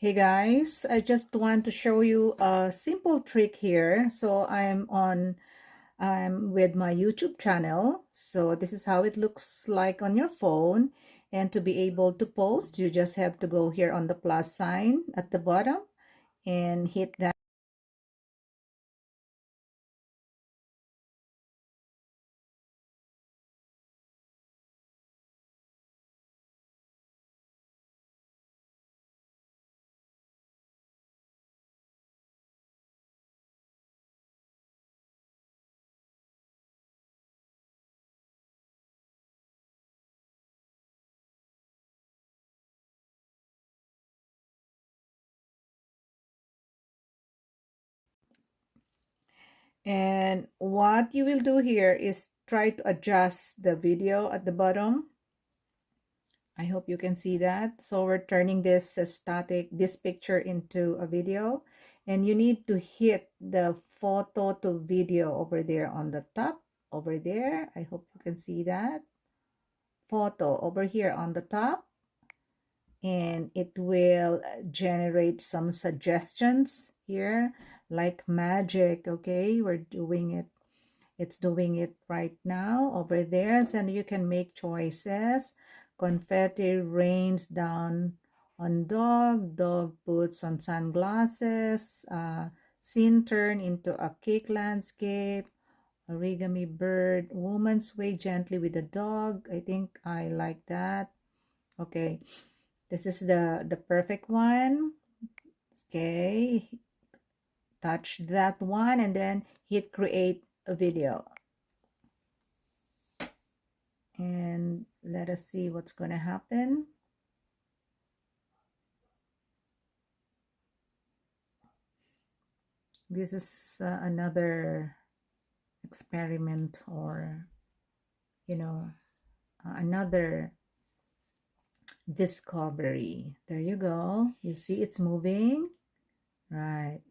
Hey guys, I just want to show you a simple trick here. So I'm with my YouTube channel. So this is how it looks like on your phone. And to be able to post, you just have to go here on the plus sign at the bottom and hit that. And what you will do here is try to adjust the video at the bottom. I hope you can see that. So we're turning this this picture into a video, and you need to hit the photo to video over there on the top over there. I hope you can see that photo over here on the top, and it will generate some suggestions here like magic. Okay, we're doing it. It's doing it right now over there. So you can make choices. Confetti rains down on dog. Dog puts on sunglasses. Scene turn into a cake landscape. Origami bird. Woman sway gently with the dog. I think I like that. Okay. This is the perfect one. Okay. Touch that one and then hit create a video. And let us see what's going to happen. This is another experiment, or another discovery. There you go. You see it's moving, right?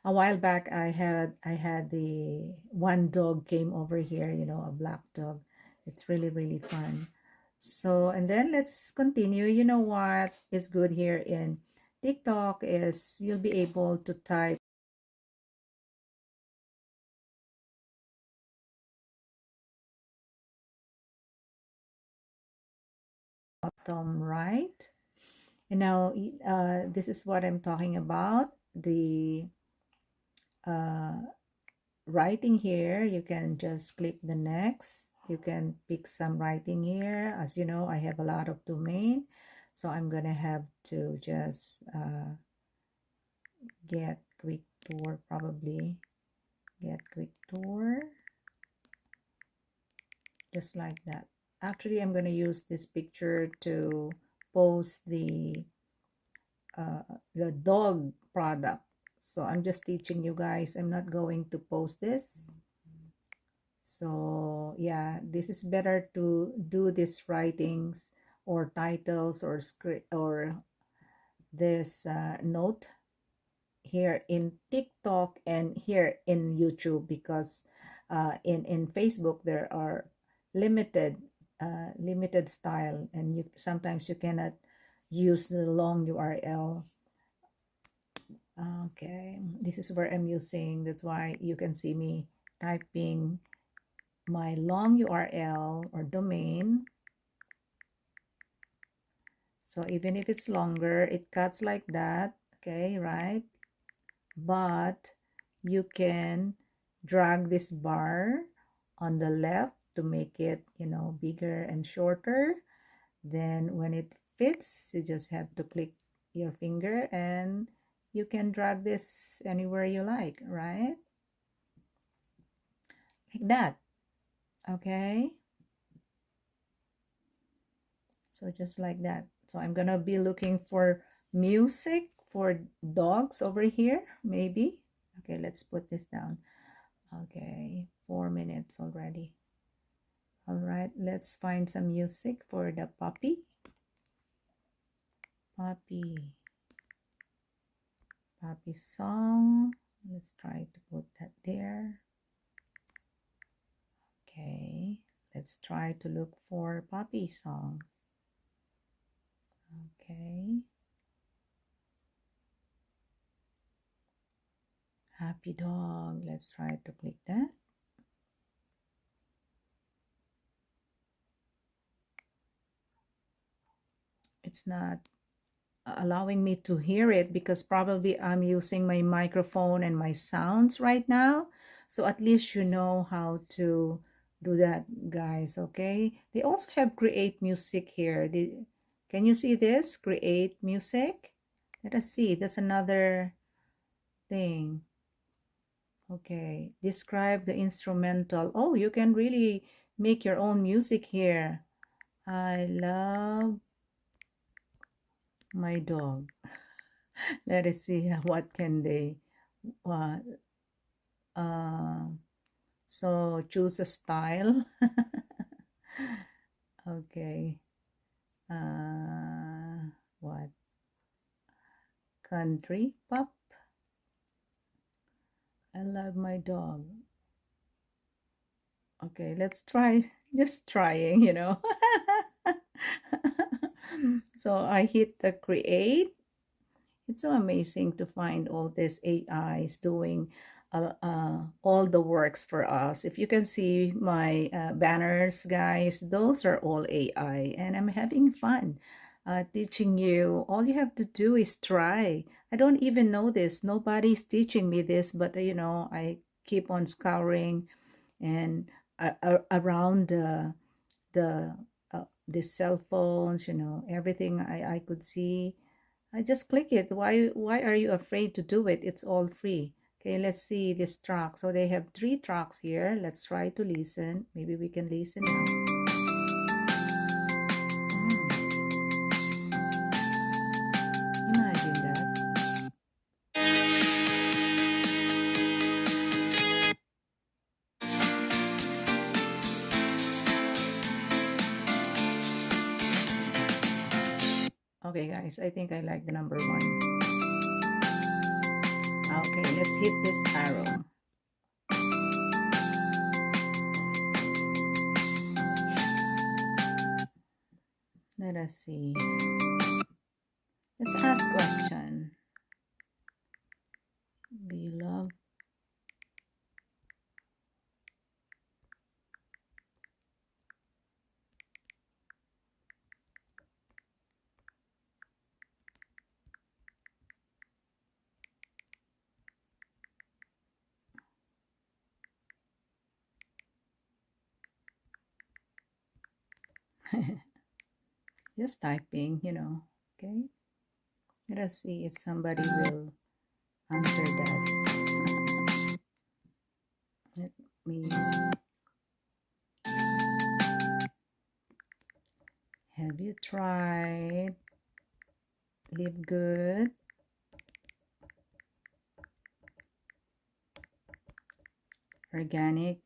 A while back I had the one dog came over here, a black dog. It's really fun. So, and then let's continue. You know what is good here in TikTok is you'll be able to type bottom right. And now this is what I'm talking about. The uh, writing here, you can just click the next. You can pick some writing here. As you know, I have a lot of domain. So I'm going to have to just get quick tour, probably. Get quick tour. Just like that. Actually, I'm going to use this picture to post the dog product. So I'm just teaching you guys. I'm not going to post this. So yeah, this is better to do these writings or titles or script or this note here in TikTok and here in YouTube, because in Facebook there are limited style, and you sometimes you cannot use the long URL. Okay, this is where I'm using. That's why you can see me typing my long URL or domain. So even if it's longer, it cuts like that. Okay, right? But you can drag this bar on the left to make it, bigger and shorter. Then when it fits, you just have to click your finger and you can drag this anywhere you like, right? Like that. Okay. So just like that. So I'm gonna be looking for music for dogs over here, maybe. Okay, let's put this down. Okay, 4 minutes already. All right, let's find some music for the puppy. Puppy song. Let's try to put that there. Okay, let's try to look for puppy songs. Okay. Happy dog. Let's try to click that. It's not allowing me to hear it because probably I'm using my microphone and my sounds right now. So at least you know how to do that, guys. Okay. They also have create music here. Can you see this? Create music. Let us see. That's another thing. Okay. Describe the instrumental. Oh, you can really make your own music here. I love my dog. Let us see what can they uh, uh, so choose a style. Okay. What? Country pop. I love my dog. Okay, let's try. Just trying, you know. So I hit the create. It's so amazing to find all these AIs doing all the works for us. If you can see my banners, guys, those are all AI, and I'm having fun teaching you. All you have to do is try. I don't even know this. Nobody's teaching me this, but you know, I keep on scouring and around the cell phones, you know, everything I could see. I just click it. Why are you afraid to do it? It's all free. Okay, let's see this track. So they have 3 tracks here. Let's try to listen. Maybe we can listen now. Imagine that. Okay, guys, I think I like the number 1. Okay, let's hit this arrow. Let us see. Let's ask question. Do you love? Just typing, you know. Okay. Let us see if somebody will answer that. Let me. Have you tried Live Good Organic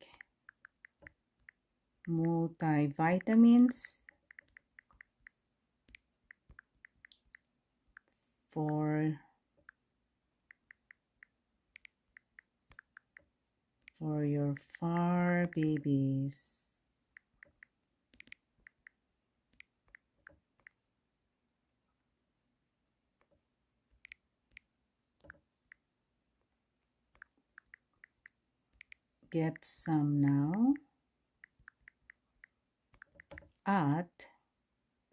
Multivitamins for your fur babies? Get some now at,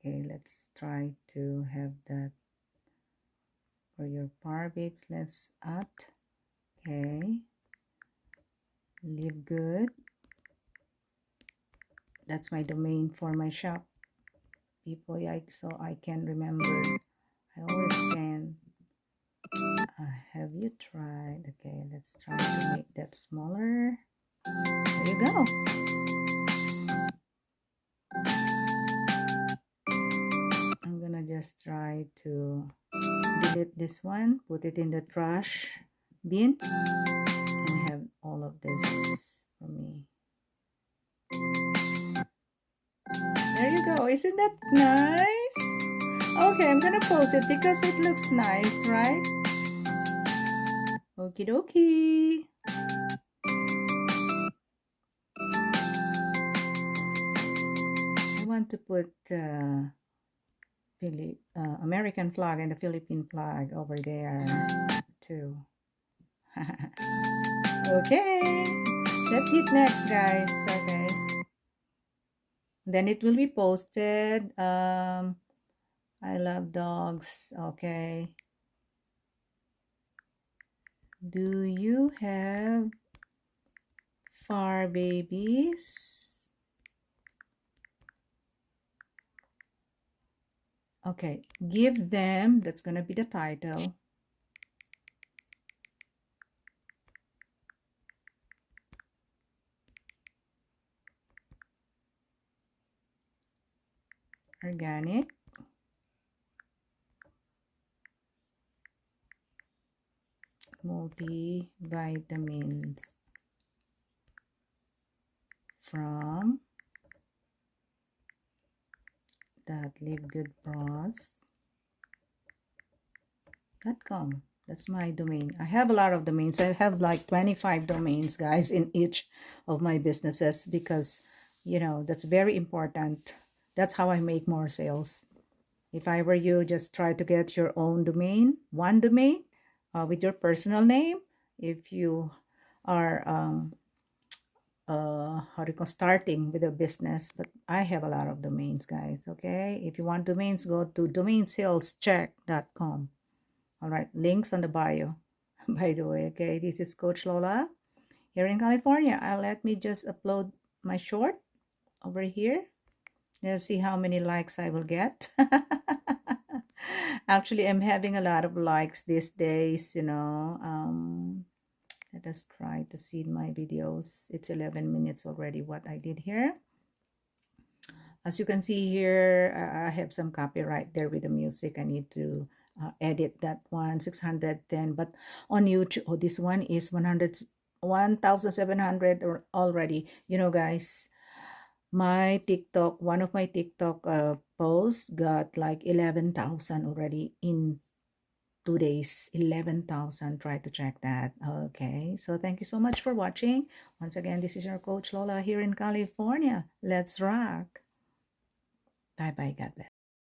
okay, let's try to have that for your fur babes. Let's at, okay, Live Good. That's my domain for my shop, people. Yeah, so I can remember. I always can. Have you tried? Okay, let's try to make that smaller. There you go. I'm gonna just try to delete this one, put it in the trash bin, and have all of this for me. There you go. Isn't that nice? Okay, I'm gonna post it because it looks nice, right? Okie dokie. I want to put American flag and the Philippine flag over there too. Okay, let's hit next, guys. Okay, then it will be posted. I love dogs. Okay, do you have fur babies? Okay, give them, that's gonna be the title. Organic multivitamins from that livegoodboss.com. That's my domain. I have a lot of domains. I have like 25 domains, guys, in each of my businesses because, that's very important. That's how I make more sales. If I were you, just try to get your own domain, one domain with your personal name. If you are how do you call, starting with a business, but I have a lot of domains, guys. Okay, if you want domains, go to domainsalscheck.com. All right, links on the bio. By the way, okay, this is Coach Lola here in California. Let me just upload my short over here. Let's see how many likes I will get. Actually, I'm having a lot of likes these days. Let us try to see my videos. It's 11 minutes already what I did here. As you can see here, I have some copyright there with the music. I need to edit that one, 610. But on YouTube, oh, this one is 1,700 already. Guys, my TikTok, one of my TikTok posts got like 11,000 already in 2 days. 11,000. Try to check that. Okay, so thank you so much for watching. Once again, this is your Coach Lola here in California. Let's rock. Bye bye. God bless.